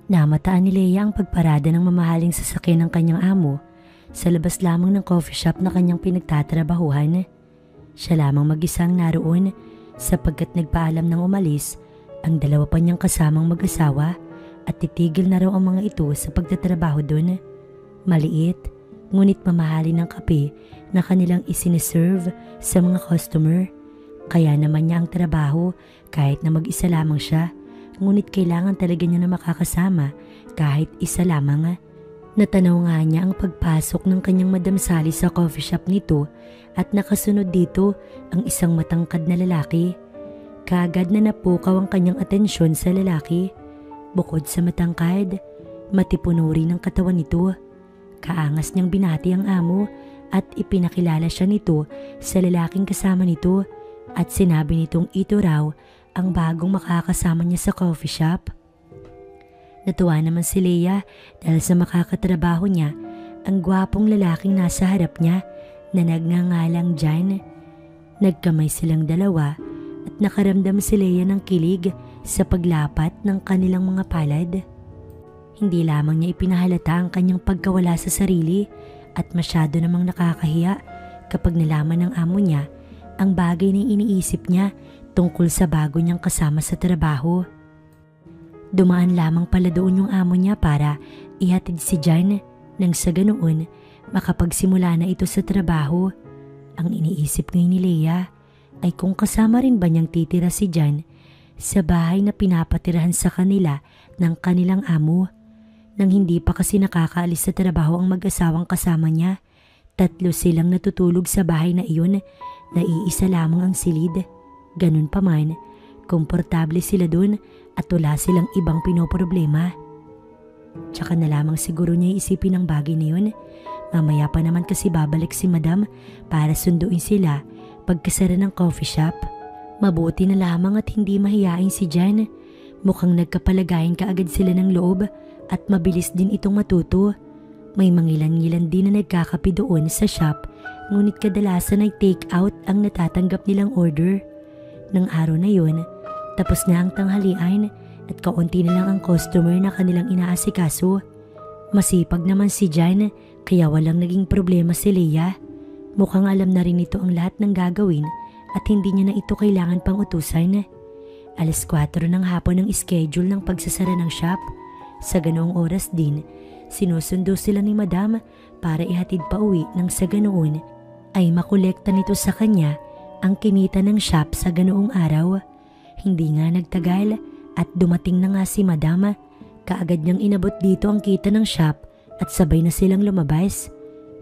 Namataan ni Leia ang pagparada ng mamahaling sasakyan ng kanyang amo sa labas lamang ng coffee shop na kanyang pinagtatrabahuhan. Siya lamang mag-isang naroon sapagkat nagpaalam ng umalis ang dalawa pa niyang kasamang mag-asawa at titigil na raw ang mga ito sa pagtatrabaho doon. Maliit, ngunit mamahalin ng kape na kanilang isiniserve sa mga customer. Kaya naman niya ang trabaho kahit na mag-isa lamang siya, ngunit kailangan talaga niya na makakasama kahit isa lamang. Natanaw nga niya ang pagpasok ng kanyang Madam Sally sa coffee shop nito at nakasunod dito ang isang matangkad na lalaki. Kaagad na napukaw ang kanyang atensyon sa lalaki. Bukod sa matangkad, matipuno rin ang katawan nito. Kaangas niyang binati ang amo at ipinakilala siya nito sa lalaking kasama nito at sinabi nitong ito raw ang bagong makakasama niya sa coffee shop. Natuwa naman si Leia dahil sa makakatrabaho niya ang gwapong lalaking nasa harap niya na nagngangalang Jan. Nagkamay silang dalawa at nakaramdam si Leia ng kilig sa paglapat ng kanilang mga palad. Hindi lamang niya ipinahalata ang kanyang pagkawala sa sarili at masyado namang nakakahiya kapag nalaman ng amo niya ang bagay na iniisip niya tungkol sa bago niyang kasama sa trabaho. Dumaan lamang pala doon yung amo niya para ihatid si Jan nang sa ganoon makapagsimula na ito sa trabaho. Ang iniisip ngayon ni Leia ay kung kasama rin ba niyang titira si Jan sa bahay na pinapatirahan sa kanila ng kanilang amo. Nang hindi pa kasi nakakaalis sa trabaho ang mag-asawang kasama niya, 3 silang natutulog sa bahay na iyon na iisa lamang ang silid. Ganun pa man, komportable sila dun at wala silang ibang pinoproblema. Tsaka na lamang siguro niya isipin ang bagay na yun. Mamaya pa naman kasi babalik si Madam para sunduin sila pagkasara ng coffee shop. Mabuti na lamang at hindi mahiyain si Jan. Mukhang nagkapalagayan kaagad sila ng loob at mabilis din itong matuto. May mangilan-ngilan din na nagkakape doon sa shop, ngunit kadalasan ay take out ang natatanggap nilang order. Nang araw na yun, tapos na ang tanghalian at kaunti na lang ang customer na kanilang inaasikaso. Masipag naman si Jan kaya walang naging problema si Leia. Mukhang alam na rin ito ang lahat ng gagawin at hindi niya na ito kailangan pang utusan. 4:00 ng hapon ang schedule ng pagsasara ng shop. Sa ganoong oras din, sinusundo sila ni Madam para ihatid pa uwi nang sa ganoon ay makolekta nito sa kanya ang kinita ng shop sa ganoong araw. Hindi nga nagtagal at dumating na nga si Madam. Kaagad niyang inabot dito ang kita ng shop at sabay na silang lumabas.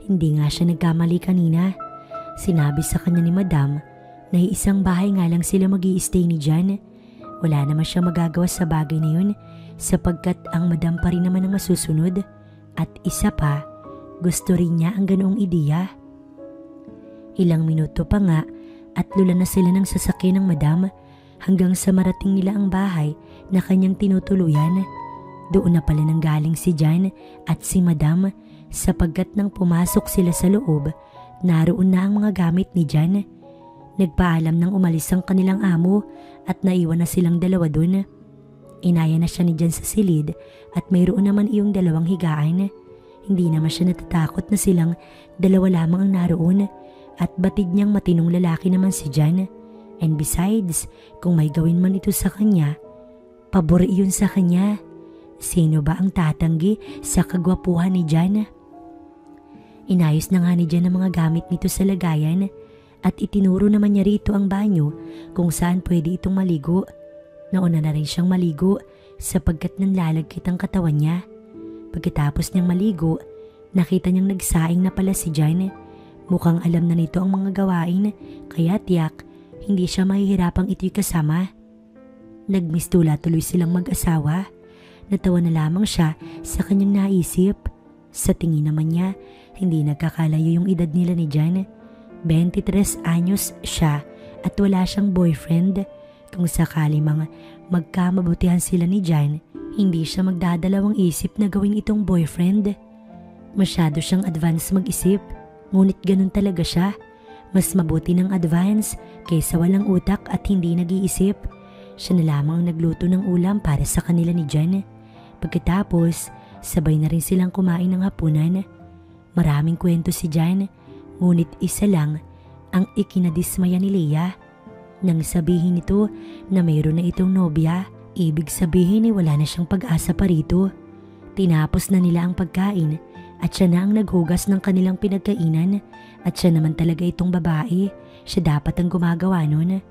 Hindi nga siya nagkamali kanina. Sinabi sa kanya ni Madam na isang bahay nga lang sila mag-i-stay ni Jan. Wala naman siya magagawa sa bagay na yun sapagkat ang Madam pa rin naman ang masusunod. At isa pa, gusto rin niya ang ganoong ideya. Ilang minuto pa nga at lula na sila ng sasakyan ng Madam hanggang sa marating nila ang bahay na kanyang tinutuluyan. Doon na pala nanggaling si Jan at si Madam sapagkat nang pumasok sila sa loob, naroon na ang mga gamit ni Jan. Nagpaalam nang umalis ang kanilang amo at naiwan na silang dalawa doon. Inaya na siya ni Jan sa silid at mayroon naman iyong 2 higaan. Hindi naman siya natatakot na silang dalawa lamang ang naroon at batid niyang matinong lalaki naman si Jan. And besides, kung may gawin man ito sa kanya, pabor iyon sa kanya. Sino ba ang tatanggi sa kagwapuhan ni Jan? Inayos na nga ni Jan ang mga gamit nito sa lagayan at itinuro naman niya rito ang banyo kung saan pwede itong maligo. Nauna na rin siyang maligo sapagkat nanlalagkit ang katawan niya. Pagkatapos niyang maligo, nakita niyang nagsaing na pala si Jan. Mukhang alam na nito ang mga gawain kaya tiyak hindi siya mahihirapang ito'y kasama. Nagmistula tuloy silang mag-asawa. Natawa na lamang siya sa kanyang naisip. Sa tingin naman niya, hindi nagkakalayo yung edad nila ni Jan. 23 anyos siya at wala siyang boyfriend. Kung sakali mga magkamabutihan sila ni Jan, hindi siya magdadalawang isip na gawin itong boyfriend. Masyado siyang advance mag-isip, ngunit ganun talaga siya. Mas mabuti ng advance kaysa walang utak at hindi nag-iisip. Siya na lamang ang nagluto ng ulam para sa kanila ni Jan. Pagkatapos, sabay na rin silang kumain ng hapunan. Maraming kwento si Jan, ngunit isa lang ang ikinadismaya ni Leia. Nang sabihin nito na mayroon na itong nobya, ibig sabihin ay wala na siyang pag-asa pa rito. Tinapos na nila ang pagkain at siya na ang naghugas ng kanilang pinagkainan at siya naman talaga itong babae, siya dapat ang gumagawa nun.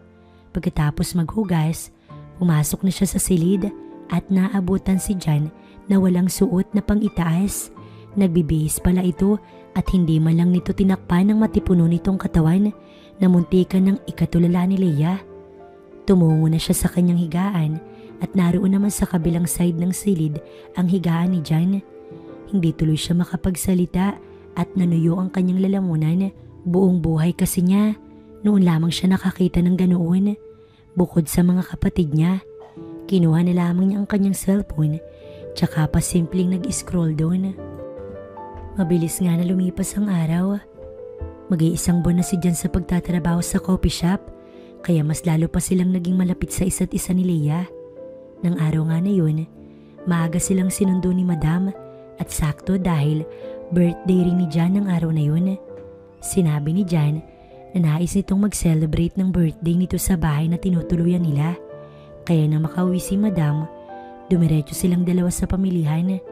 Pagkatapos maghugas, pumasok na siya sa silid at naabutan si Jan na walang suot na pang-itaas. Nagbibihis pala ito at hindi man lang nito tinakpan ng matipuno nitong katawan na muntikan ng ikatulala ni Leia. Tumungo na siya sa kanyang higaan at naroon naman sa kabilang side ng silid ang higaan ni Jan. Hindi tuloy siya makapagsalita at nanuyo ang kanyang lalamunan. Buong buhay kasi niya, noon lamang siya nakakita ng ganoon. Bukod sa mga kapatid niya, kinuha na lamang niya ang kanyang cellphone tsaka pa simpleng nag-scroll doon. Mabilis nga na lumipas ang araw. Mag-iisang buwan na si Jan sa pagtatrabaho sa coffee shop, kaya mas lalo pa silang naging malapit sa isa't isa ni Leia. Nang araw nga na yun, maaga silang sinundo ni Madam at sakto dahil birthday rin ni Jan ng araw na yun. Sinabi ni Jan na nais nitong mag-celebrate ng birthday nito sa bahay na tinutuluyan nila. Kaya nang makauwi si Madam, dumiretso silang dalawa sa pamilihan.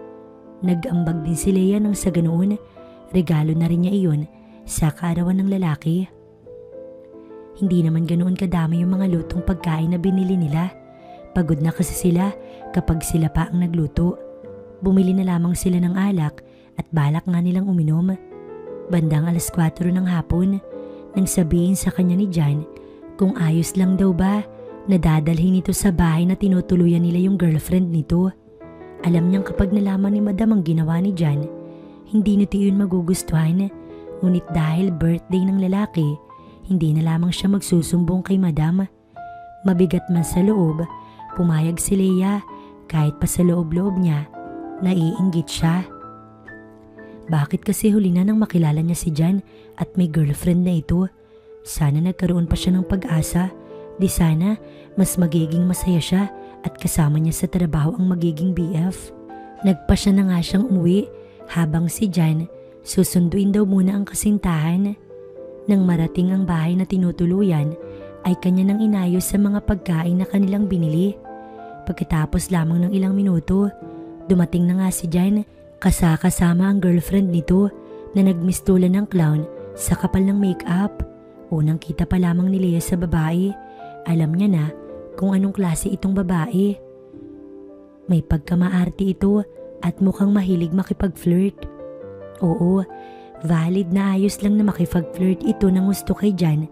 Nag-ambag din si Leia nang sa ganoon, regalo na rin niya iyon sa kaarawan ng lalaki. Hindi naman ganoon kadami yung mga lutong pagkain na binili nila. Pagod na kasi sila kapag sila pa ang nagluto. Bumili na lamang sila ng alak at balak nga nilang uminom. Bandang 4:00 ng hapon, nang sabihin sa kanya ni Jan kung ayos lang daw ba na dadalhin ito sa bahay na tinutuluyan nila yung girlfriend nito. Alam niyang kapag nalaman ni Madam ang ginawa ni Jan, hindi nito yun magugustuhan. Ngunit dahil birthday ng lalaki, hindi na lamang siya magsusumbong kay Madam. Mabigat man sa loob, pumayag si Leia kahit pa sa loob-loob niya, naiinggit siya. Bakit kasi huli na nang makilala niya si Jan at may girlfriend na ito? Sana nagkaroon pa siya ng pag-asa. Di sana mas magiging masaya siya at kasama niya sa trabaho ang magiging BF. Nagpa siya na nga siyang umuwi habang si Jan susunduin daw muna ang kasintahan. Nang marating ang bahay na tinutuluyan ay kanya nang inayos sa mga pagkain na kanilang binili. Pagkatapos lamang ng ilang minuto, dumating na nga si Jan kasama ang girlfriend nito na nagmistulan ng clown sa kapal ng make-up. Unang kita pa lamang ni Leia sa babae, alam niya na kung anong klase itong babae. May pagkamaarte ito at mukhang mahilig makipag-flirt. Oo, valid na ayos lang na makipag-flirt ito ng gusto kay Jan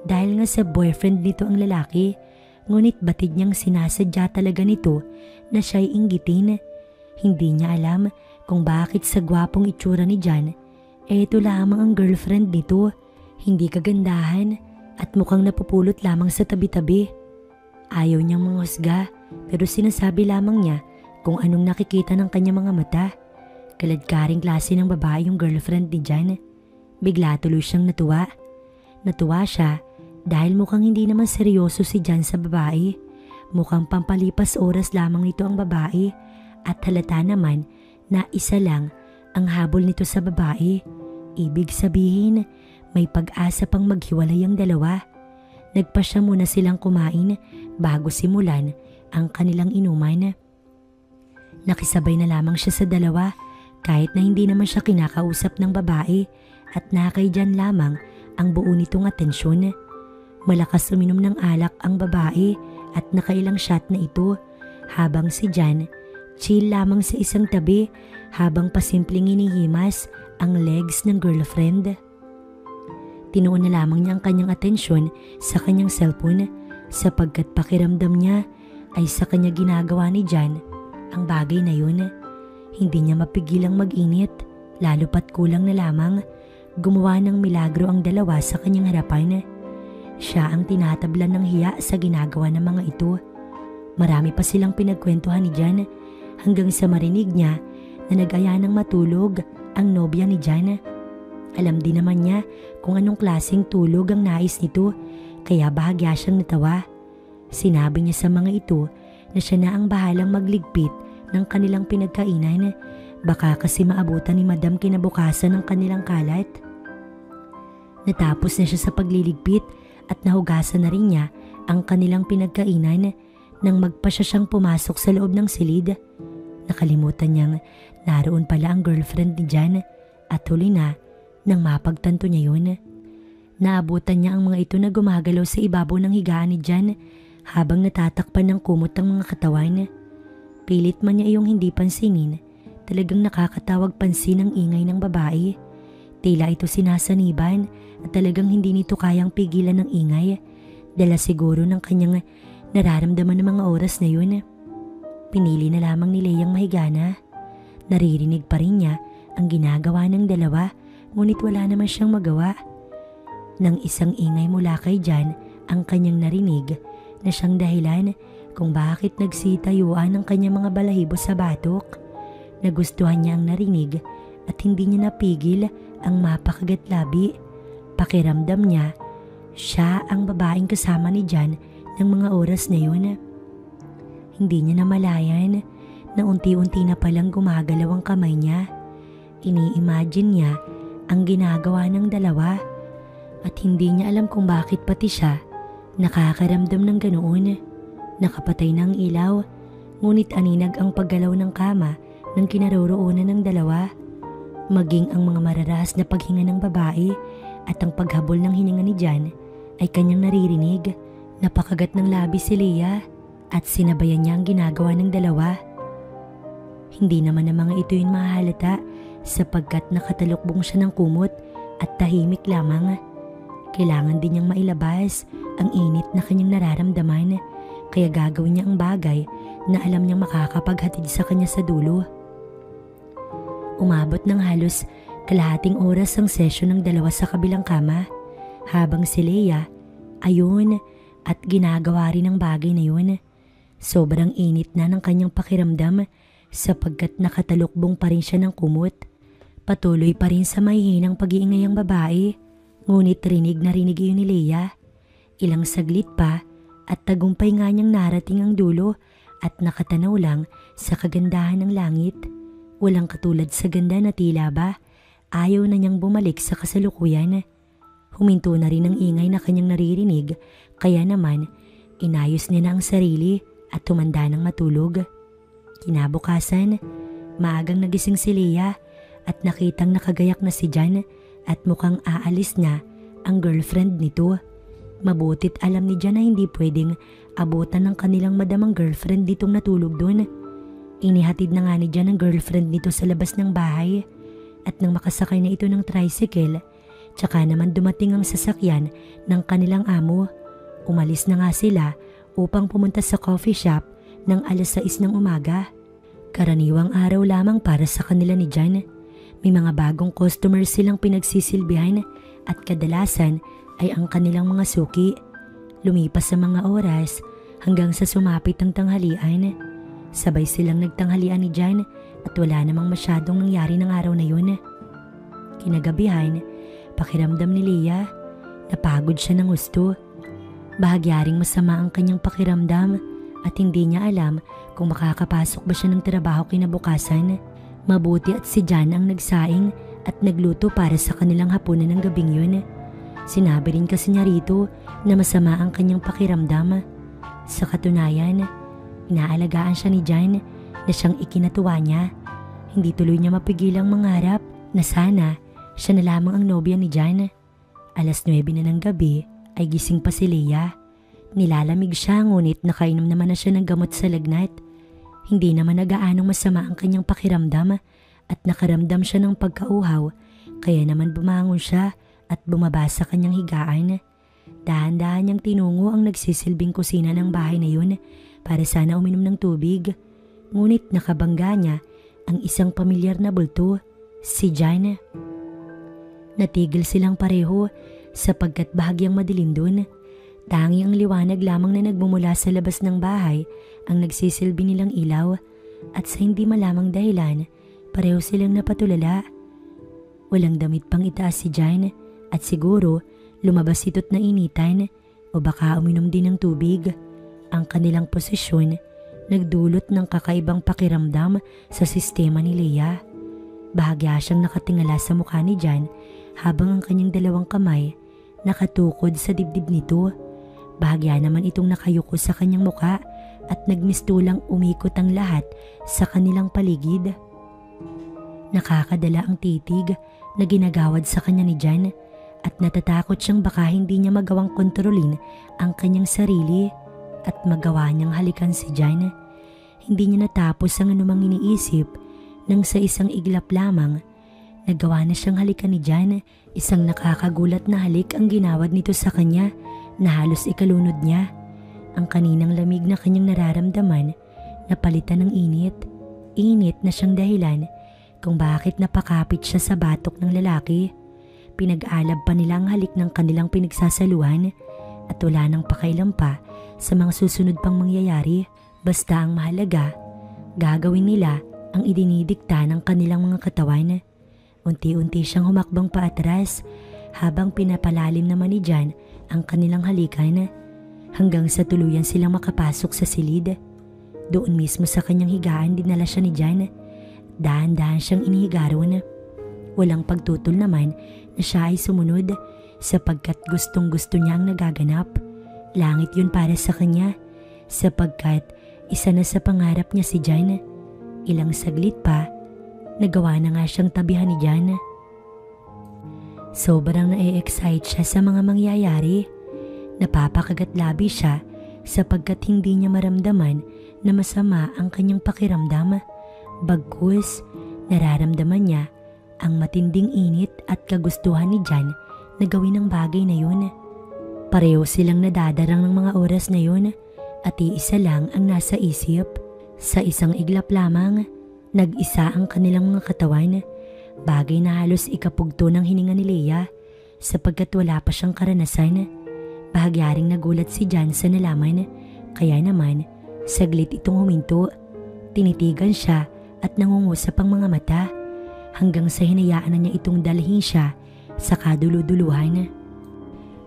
dahil nga sa boyfriend nito ang lalaki. Ngunit batid niyang sinasadya talaga nito na siya'y inggitin. Hindi niya alam kung bakit sa gwapong itsura ni Jan, ito lamang ang girlfriend nito. Hindi kagandahan at mukhang napupulot lamang sa tabi-tabi. Ayaw niyang manghusga pero sinasabi lamang niya kung anong nakikita ng kanyang mga mata. Kaladkaring klase ng babae yung girlfriend ni Jan. Bigla tuloy siyang natuwa. Natuwa siya dahil mukhang hindi naman seryoso si Jan sa babae. Mukhang pampalipas oras lamang nito ang babae at halata naman na isa lang ang habol nito sa babae. Ibig sabihin, may pag-asa pang maghiwalay ang dalawa. Nagpasya muna silang kumain bago simulan ang kanilang inuman. Nakisabay na lamang siya sa dalawa kahit na hindi naman siya kinakausap ng babae at nakay Jan lamang ang buo nitong atensyon. Malakas uminom ng alak ang babae at nakailang shot na ito habang si Jan chill lamang sa isang tabi habang pasimpleng inihimas ang legs ng girlfriend. Tinuon na lamang niya ang kanyang atensyon sa kanyang cellphone sapagkat pakiramdam niya ay sa kanya ginagawa ni Jan ang bagay na yun. Hindi niya mapigilang mag-init lalo pat kulang na lamang gumawa ng milagro ang dalawa sa kanyang harapan. Siya ang tinatablan ng hiya sa ginagawa ng mga ito. Marami pa silang pinagkwentuhan ni Jan hanggang sa marinig niya na nag-aya ng matulog ang nobya ni Jan. Alam din naman niya kung anong klaseng tulog ang nais nito kaya bahagya siyang natawa. Sinabi niya sa mga ito na siya na ang bahalang magligpit ng kanilang pinagkainan. Baka kasi maabutan ni Madam kinabukasan ng kanilang kalat. Natapos na siya sa pagliligpit at nahugasan na rin niya ang kanilang pinagkainan nang magpasya siyang pumasok sa loob ng silid. Nakalimutan niyang naroon pala ang girlfriend ni Jan at huli na nang mapagtanto niya yun. Naabutan niya ang mga ito na gumagalaw sa ibabaw ng higaan ni Jan habang natatakpan ng kumot ang mga katawan. Pilit man niya iyong hindi pansinin, talagang nakakatawag pansin ang ingay ng babae. Tila ito sinasaniban at talagang hindi nito kayang pigilan ng ingay, dala siguro ng kanyang nararamdaman ng mga oras na yun. Pinili na lamang ni Leah ang mahigana. Naririnig pa rin niya ang ginagawa ng dalawa, ngunit wala naman siyang magawa. Nang isang ingay mula kay Jan ang kanyang narinig na siyang dahilan kung bakit nagsitayuan ang kanyang mga balahibo sa batok. Nagustuhan niya ang narinig at hindi niya napigil ang mapakagat labi. Pakiramdam niya, siya ang babaeng kasama ni Jan ng mga oras na yun. Hindi niya namalayan na unti-unti na palang gumagalaw ang kamay niya. Ini-imagine niya ang ginagawa ng dalawa at hindi niya alam kung bakit pati siya nakakaramdam ng ganoon. Nakapatay na ang ilaw, ngunit aninag ang paggalaw ng kama ng kinaroroonan ng dalawa. Maging ang mga mararahas na paghinga ng babae at ang paghabol ng hininga ni Jan ay kanyang naririnig. Napakagat ng labi si Leah at sinabayan niya ang ginagawa ng dalawa. Hindi naman ang mga ito yung mahalata sapagkat nakatalukbong siya ng kumot at tahimik lamang. Kailangan din niyang mailabas ang init na kanyang nararamdaman, kaya gagawin niya ang bagay na alam niyang makakapaghatid sa kanya sa dulo. Umabot ng halos kalahating oras ang sesyon ng dalawa sa kabilang kama, habang si Leah ayun at ginagawa rin ang bagay na yun. Sobrang init na ng kanyang pakiramdam sapagkat nakatalukbong pa rin siya ng kumot. Patuloy pa rin sa mahihinang pag-iingay ang babae, ngunit rinig na rinig yun ni Leah. Ilang saglit pa at tagumpay nga niyang narating ang dulo at nakatanaw lang sa kagandahan ng langit. Walang katulad sa ganda na tila ba ayaw na niyang bumalik sa kasalukuyan. Huminto na rin ang ingay na kanyang naririnig, kaya naman inayos niya na ang sarili at tumanda ng matulog. Kinabukasan, maagang nagising si Leah at nakitang nakagayak na si Jan at mukhang aalis na ang girlfriend nito. Mabutit alam ni Jan na hindi pwedeng abutan ng kanilang madamang girlfriend ditong natulog doon. Inihatid na nga ni Jan ang girlfriend nito sa labas ng bahay at nang makasakay na ito ng tricycle, tsaka naman dumating ang sasakyan ng kanilang amo. Umalis na nga sila upang pumunta sa coffee shop ng 6:00 ng umaga. Karaniwang araw lamang para sa kanila ni Jan. May mga bagong customers silang pinagsisilbihan at kadalasan ay ang kanilang mga suki. Lumipas sa mga oras hanggang sa sumapit ang tanghalian. Sabay silang nagtanghalian ni Jan at wala namang masyadong nangyari ng araw na yun. Kinagabihan, pakiramdam ni Leah, napagod siya ng gusto. Bahagyaring masama ang kanyang pakiramdam at hindi niya alam kung makakapasok ba siya ng trabaho kinabukasan. Mabuti at si Jan ang nagsaing at nagluto para sa kanilang hapunan ng gabing yun. Sinabi rin kasi niya rito na masama ang kanyang pakiramdam. Sa katunayan, inaalagaan siya ni Jan na siyang ikinatuwa niya. Hindi tuloy niya mapigilang mangarap na sana siya na lamang ang nobya ni Jan. 9:00 na ng gabi ay gising pa si Leah. Nilalamig siya ngunit nakainom naman na siya ng gamot sa lagnat. Hindi naman nagaanong masama ang kanyang pakiramdam at nakaramdam siya ng pagkauhaw, kaya naman bumangon siya at bumaba sa kanyang higaan. Dahan-dahan niyang tinungo ang nagsisilbing kusina ng bahay na yun para sana uminom ng tubig. Ngunit nakabangga niya ang isang pamilyar na bulto, si Jan. Natigil silang pareho sapagkat bahagyang madilim doon. Tanging ang liwanag lamang na nagmumula sa labas ng bahay ang nagsisilbi nilang ilaw at sa hindi malamang dahilan, pareho silang napatulala. Walang damit pang itaas si Jan at siguro lumabas ito't nainitan o baka uminom din ng tubig. Ang kanilang posisyon nagdulot ng kakaibang pakiramdam sa sistema ni Leia. Bahagya siyang nakatingala sa mukha ni Jan habang ang kanyang dalawang kamay nakatukod sa dibdib nito. Bahagya naman itong nakayuko sa kanyang mukha at nagmistulang umikot ang lahat sa kanilang paligid. Nakakadala ang titig na ginagawad sa kanya ni Jan at natatakot siyang baka hindi niya magawang kontrolin ang kanyang sarili at magawa niyang halikan si Jan. Hindi niya natapos ang anumang iniisip nang sa isang iglap lamang nagawa na siyang halikan ni Jan. Isang nakakagulat na halik ang ginawad nito sa kanya na halos ikalunod niya. Ang kaninang lamig na kanyang nararamdaman napalitan ng init. Init na siyang dahilan kung bakit napakapit siya sa batok ng lalaki. Pinag-alab pa nila ang halik ng kanilang pinagsasaluhan at wala nang pakailan pa sa mga susunod pang mangyayari. Basta ang mahalaga, gagawin nila ang idinidikta ng kanilang mga katawan. Unti-unti siyang humakbang paatras habang pinapalalim naman ni Jan ang kanilang halikan hanggang sa tuluyan silang makapasok sa silid. Doon mismo sa kanyang higaan dinala siya ni Jan. Dahan-dahan siyang inihiga roon. Walang pagtutol naman na siya ay sumunod sapagkat gustong-gusto niya ang nagaganap. Langit yun para sa kanya sapagkat isa na sa pangarap niya si Jan. Ilang saglit pa, nagawa na nga siyang tabihan ni Jan. Sobrang na-excite siya sa mga mangyayari. Napapakagat-labi siya sapagkat hindi niya maramdaman na masama ang kanyang pakiramdam. Bagkus, nararamdaman niya ang matinding init at kagustuhan ni Jan na gawin ang bagay na yun. Pareho silang nadadarang ng mga oras na yun at iisa lang ang nasa isip. Sa isang iglap lamang, nag-isa ang kanilang mga katawan. Bagay na halos ikapugto ng hininga ni Leia sapagkat wala pa siyang karanasan. Bahagyaring nagulat si Jan sa nalaman, kaya naman saglit itong huminto. Tinitigan siya at nangungusap ang mga mata hanggang sa hinayaan na niya itong dalhin siya sa kaduluduluhan.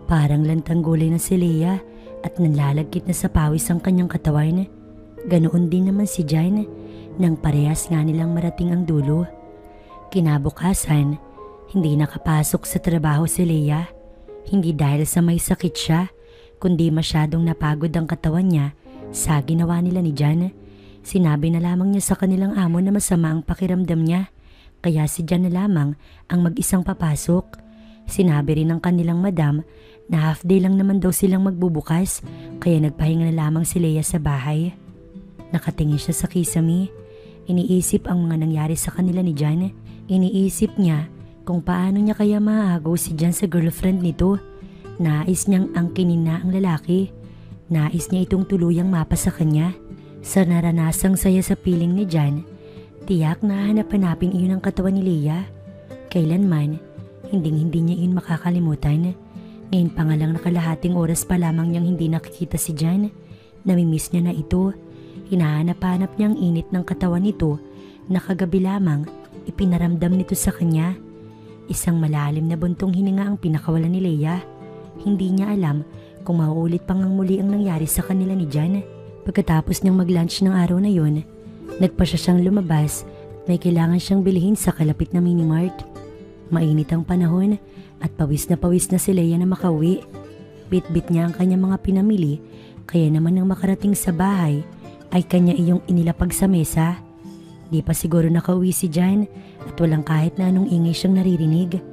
Parang lantang gulay na si Leia at nanlalagkit na sa pawis ang kanyang katawan. Ganoon din naman si Jan nang parehas nga nilang marating ang dulo. Kinabukasan, hindi nakapasok sa trabaho si Leia. Hindi dahil sa may sakit siya, kundi masyadong napagod ang katawan niya sa ginawa nila ni Jan. Sinabi na lamang niya sa kanilang amo na masama ang pakiramdam niya, kaya si Jan na lamang ang mag-isang papasok. Sinabi rin ng kanilang madam na half day lang naman daw silang magbubukas, kaya nagpahinga na lamang si Leia sa bahay. Nakatingin siya sa kisame. Iniisip ang mga nangyari sa kanila ni Jan. Iniisip niya kung paano niya kaya maaagaw si Jan sa girlfriend nito. Nais niyang angkinin na ang lalaki. Nais niya itong tuluyang mapa sa kanya. Sa naranasang saya sa piling ni Jan, tiyak na hanap-hanapin iyon ang katawan ni Leia. Kailanman, hindi niya iyon makakalimutan. Ngayon pa nga lang nakalahating oras pa lamang niyang hindi nakikita si Jan. Namimiss niya na ito. Hinahanap-hanap niya ang init ng katawan nito na kagabi lamang ipinaramdam nito sa kanya. Isang malalim na buntong hininga ang pinakawalan ni Leia. Hindi niya alam kung mauulit pang muli ang nangyari sa kanila ni Jan. Pagkatapos niyang mag-lunch ng araw na yon, nagpa siya siyang lumabas at may kailangan siyang bilhin sa kalapit na minimart. Mainit ang panahon at pawis na si Leia na makauwi. Bit-bit niya ang kanyang mga pinamili, kaya naman nang makarating sa bahay ay kanya iyong inilapag sa mesa. Di pa siguro nakauwi si Jan at walang kahit na anong ingay siyang naririnig.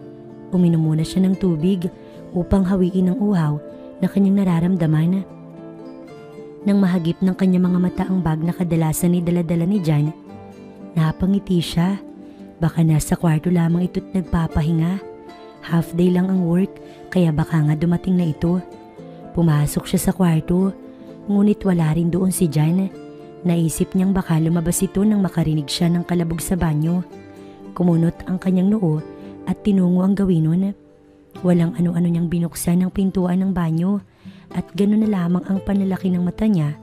Uminom muna siya ng tubig upang hawiin ang uhaw na kanyang nararamdaman. Nang mahagip ng kanyang mga mata ang bag na kadalasan ni dala-dala ni Jan, napangiti siya. Baka nasa kwarto lamang ito't nagpapahinga. Half day lang ang work, kaya baka nga dumating na ito. Pumasok siya sa kwarto, ngunit wala rin doon si Jan. Naisip niyang baka lumabas ito nang makarinig siya ng kalabog sa banyo. Kumunot ang kanyang noo at tinungo ang gawin nun. Walang ano-ano niyang binuksan ang pintuan ng banyo at gano'n na lamang ang panlalaki ng mata niya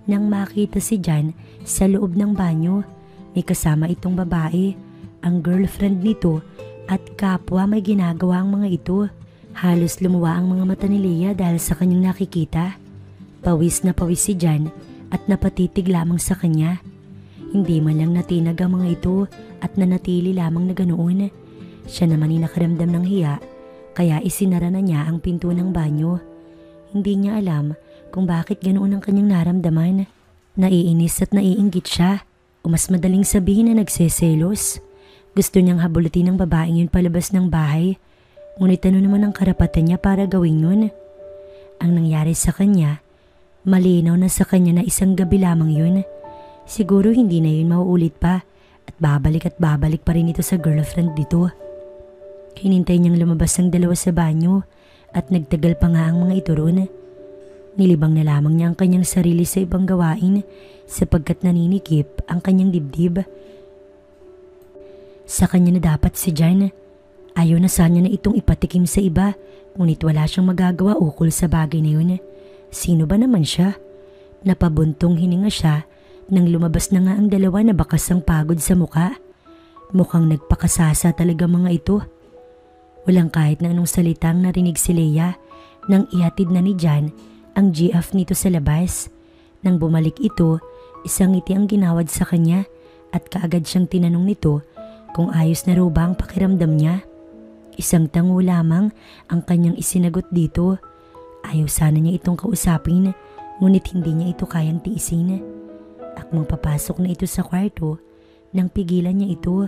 nang makita si Jan sa loob ng banyo. May kasama itong babae, ang girlfriend nito at kapwa may ginagawa ang mga ito. Halos lumuwa ang mga mata ni Leia dahil sa kanyang nakikita. Pawis na pawis si Jan at napatitig lamang sa kanya. Hindi man lang natinag ang mga ito at nanatili lamang na ganoon. Siya naman ay nakaramdam ng hiya kaya isinara na niya ang pinto ng banyo. Hindi niya alam kung bakit ganoon ang kanyang naramdaman. Naiinis at naiinggit siya o mas madaling sabihin na nagseselos. Gusto niyang habulutin ng babaeng yun palabas ng bahay. Ngunit ano naman ang karapatan niya para gawin yun? Ang nangyari sa kanya, malinaw na sa kanya na isang gabi lamang yun. Siguro hindi na yun mauulit pa at babalik pa rin ito sa girlfriend dito. Hinintay niyang lumabas ang dalawa sa banyo at nagtagal pa nga ang mga ito roon. Nilibang na lamang niya ang kanyang sarili sa ibang gawain sapagkat naninikip ang kanyang dibdib. Sa kanya na dapat si Jan. Ayaw na sana na itong ipatikim sa iba, ngunit wala siyang magagawa ukol sa bagay na yun. Sino ba naman siya? Napabuntong hininga siya nang lumabas na nga ang dalawa na bakas ang pagod sa muka. Mukhang nagpakasasa talaga mga ito. Walang kahit na anong salitang narinig si Leia nang ihatid na ni Jan ang GF nito sa labas. Nang bumalik ito, isang ngiti ang ginawad sa kanya at kaagad siyang tinanong nito kung ayos na raw ba ang pakiramdam niya. Isang tango lamang ang kanyang isinagot dito. Ayaw sana niya itong kausapin, ngunit hindi niya ito kayang tiisin. Akmang papasok na ito sa kwarto, nang pigilan niya ito,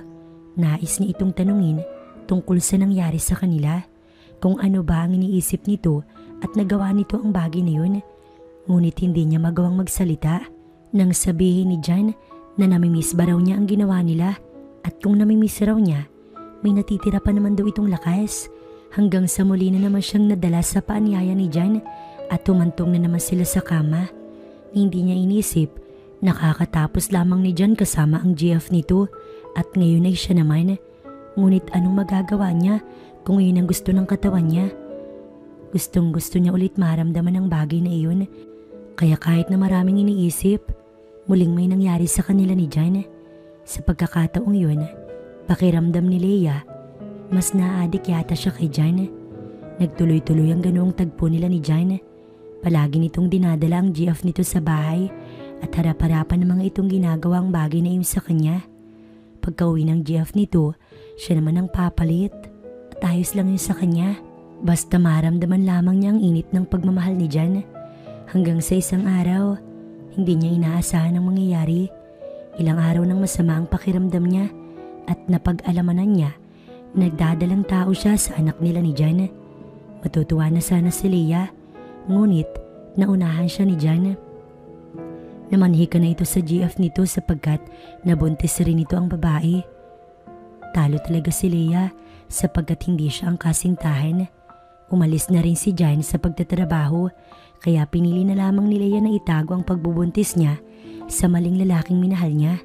nais niya itong tanungin tungkol sa nangyari sa kanila, kung ano ba ang iniisip nito at nagawa nito ang bagay na yun. Ngunit hindi niya magawang magsalita nang sabihin ni Jan na namimiss ba raw niya ang ginawa nila at kung namimiss raw niya, may natitira pa naman daw itong lakas. Hanggang sa muli na naman siyang nadala sa paanyaya ni Jan at tumantong na naman sila sa kama. Hindi niya inisip, nakakatapos lamang ni Jan kasama ang GF nito at ngayon ay siya naman. Ngunit anong magagawa niya kung yun ang gusto ng katawan niya? Gustong gusto niya ulit maramdaman ang bagay na iyon. Kaya kahit na maraming iniisip, muling may nangyari sa kanila ni Jan. Sa pagkakataong yun, pakiramdam ni Leia, mas naadik yata siya kay Jan. Nagtuloy-tuloy ang ganoong tagpo nila ni Jan. Palagi nitong dinadala ang GF nito sa bahay at harap-harapan ng mga itong ginagawa ang bagay na iyon sa kanya. Pagka-uwi ng GF nito, siya naman ang papalit at ayos lang yun sa kanya. Basta maramdaman lamang niya ang init ng pagmamahal ni Jan. Hanggang sa isang araw, hindi niya inaasahan ang mangyayari. Ilang araw nang masama ang pakiramdam niya at napag-alamanan niya, nagdadalang tao siya sa anak nila ni Jan. Matutuwa na sana si Leia, ngunit naunahan siya ni Jan. Namanhika na ito sa GF nito sapagkat nabuntis rin ito ang babae. Talo talaga si Leia sapagkat hindi siya ang kasintahan. Umalis na rin si Jan sa pagtatrabaho kaya pinili na lamang ni Leia na itago ang pagbubuntis niya sa maling lalaking minahal niya.